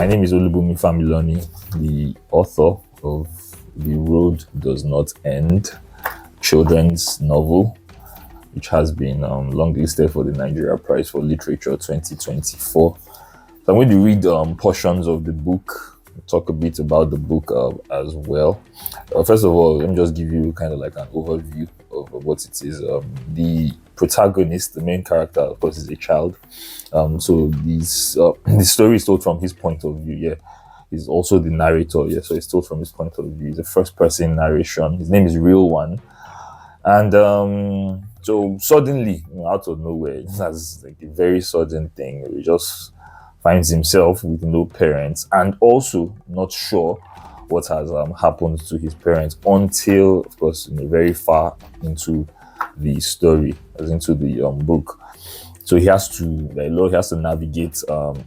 My name is Olubunmi Familoni, the author of The Road Does Not End, children's novel, which has been longlisted for the Nigeria Prize for Literature 2024. So I'm going to read portions of the book, talk a bit about the book as well. First of all, let me just give you kind of like an overview of what it is. The protagonist, the main character, of course, is a child. So the story is told from his point of view. Yeah, he's also the narrator. Yeah, so it's told from his point of view. It's a first-person narration. His name is Real One, and so suddenly, out of nowhere, that's like a very sudden thing. He just finds himself with no parents, and also not sure what has happened to his parents until, of course, very far into the story, as into the book. So he has to navigate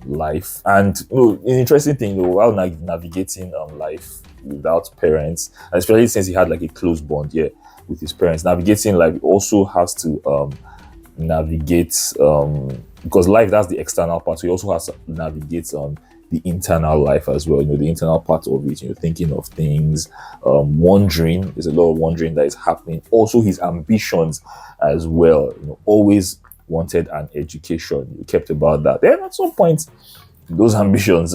life, and an interesting thing, while navigating life without parents, especially since he had like a close bond, with his parents, navigating life also has to navigate because life, that's the external part. So he also has to navigate the internal life as well. The internal part of it, thinking of things, wondering. There's a lot of wondering that is happening. Also, his ambitions as well. Always wanted an education. You kept about that. Then at some point, those ambitions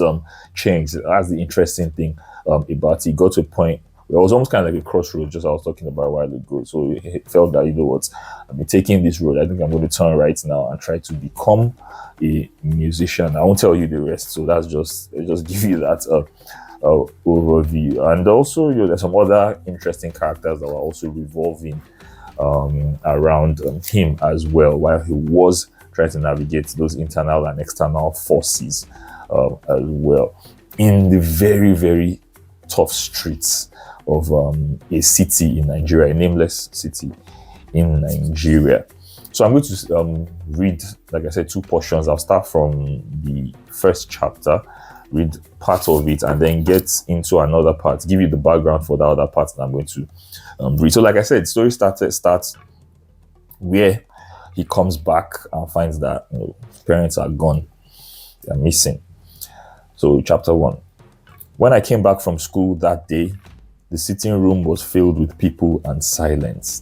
changed. That's the interesting thing about it. He got to a point where it was almost kind of like a crossroads, just I was talking about a while ago. So he felt that, what, I've been taking this road. I think I'm going to turn right now and try to become a musician. I won't tell you the rest. So that's just give you that overview. And also, there's some other interesting characters that were also revolving around him as well, while he was trying to navigate those internal and external forces as well in the very, very tough streets of a city in Nigeria, a nameless city in Nigeria. So I'm going to read, like I said, two portions. I'll start from the first chapter, read part of it, and then get into another part, give you the background for the other part that I'm going to read. So like I said, the story starts where he comes back and finds that his parents are gone. They're missing. So chapter 1. When I came back from school that day, the sitting room was filled with people and silence.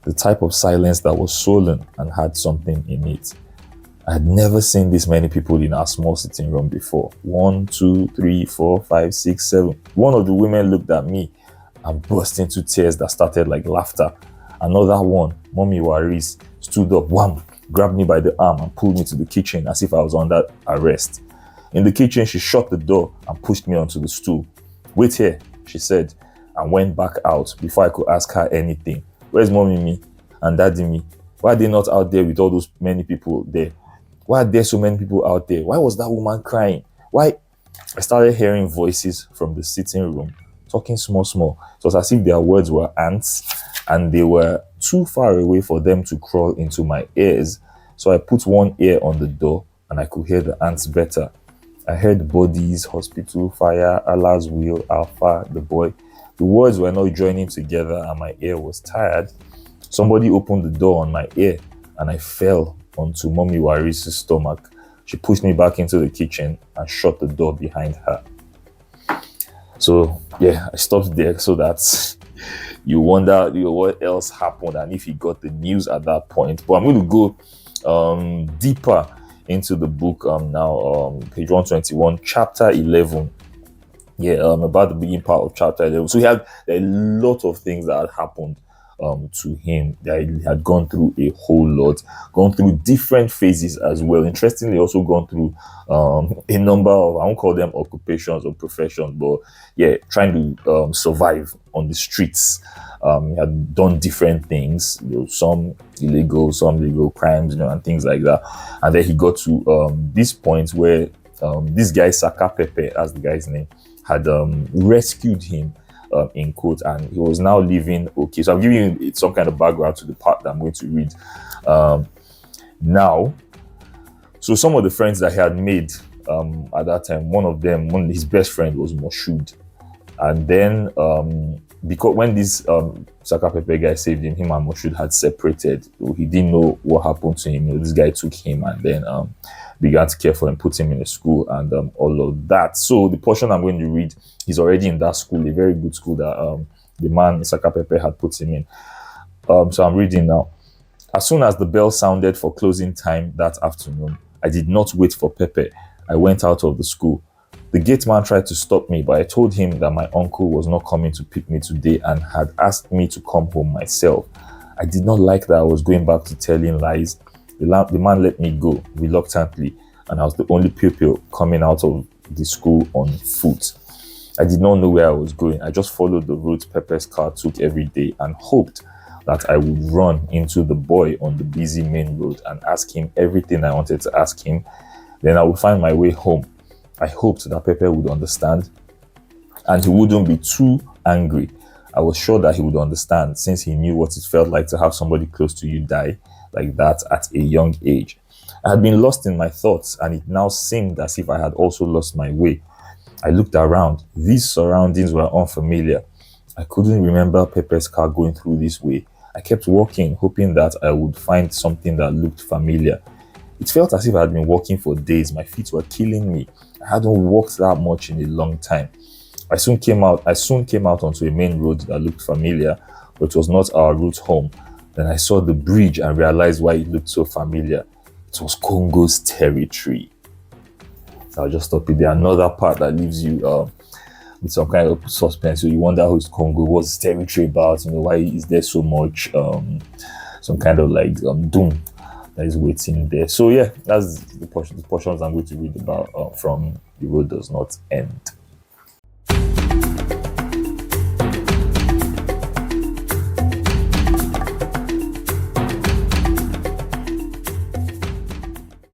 The type of silence that was sullen and had something in it. I had never seen this many people in our small sitting room before. 1, 2, 3, 4, 5, 6, 7. One of the women looked at me and burst into tears that started like laughter. Another one, Mommy Waris, stood up, wham, grabbed me by the arm and pulled me to the kitchen as if I was under arrest. In the kitchen, she shut the door and pushed me onto the stool. Wait here, she said, and went back out before I could ask her anything. Where's Mommy me and Daddy me? Why are they not out there with all those many people there? Why are there so many people out there? Why was that woman crying? Why? I started hearing voices from the sitting room, talking small. It was as if their words were ants, and they were too far away for them to crawl into my ears. So I put one ear on the door, and I could hear the ants better. I heard bodies, hospital, fire, Allah's will, Alpha, the boy. The words were not joining together, and my ear was tired. Somebody opened the door on my ear, and I fell onto Mommy Waris' stomach. She pushed me back into the kitchen and shut the door behind her. So, I stopped there so that you wonder what else happened and if he got the news at that point. But I'm going to go deeper into the book now, page 121, chapter 11. About the beginning part of chapter 11. So he had a lot of things that had happened to him. That he had gone through a whole lot, gone through different phases as well. Interestingly, also gone through a number of, I won't call them occupations or professions, but trying to survive on the streets. He had done different things, some illegal, some legal crimes, and things like that. And then he got to this point where this guy, Saka Pepe, as the guy's name, had rescued him, in quote, and he was now living okay. So I'm giving you some kind of background to the part that I'm going to read now. So some of the friends that he had made at that time, one of his best friend was Moshood. And then because when this Saka Pepe guy saved him and Moshood had separated. He didn't know what happened to him. This guy took him and then began to care for him, put him in a school and all of that. So the portion I'm going to read, he's already in that school, a very good school that the man Saka Pepe had put him in. So I'm reading now. As soon as the bell sounded for closing time that afternoon, I did not wait for Pepe. I went out of the school. The gate man tried to stop me, but I told him that my uncle was not coming to pick me today and had asked me to come home myself. I did not like that I was going back to telling lies. The man let me go reluctantly, and I was the only pupil coming out of the school on foot. I did not know where I was going. I just followed the route Pepe's car took every day and hoped that I would run into the boy on the busy main road and ask him everything I wanted to ask him. Then I would find my way home. I hoped that Pepe would understand and he wouldn't be too angry. I was sure that he would understand since he knew what it felt like to have somebody close to you die like that at a young age. I had been lost in my thoughts and it now seemed as if I had also lost my way. I looked around. These surroundings were unfamiliar. I couldn't remember Pepe's car going through this way. I kept walking, hoping that I would find something that looked familiar. It felt as if I had been walking for days. My feet were killing me. I hadn't walked that much in a long time. I soon came out onto a main road that looked familiar, but it was not our route home. Then I saw the bridge and realized why it looked so familiar. It was Congo's territory. So I'll just stop it there. Another part that leaves you with some kind of suspense. So you wonder who is Congo, what's his territory about, why is there so much some kind of like doom that is waiting there. So yeah, that's the portions I'm going to read about from The Road Does Not End.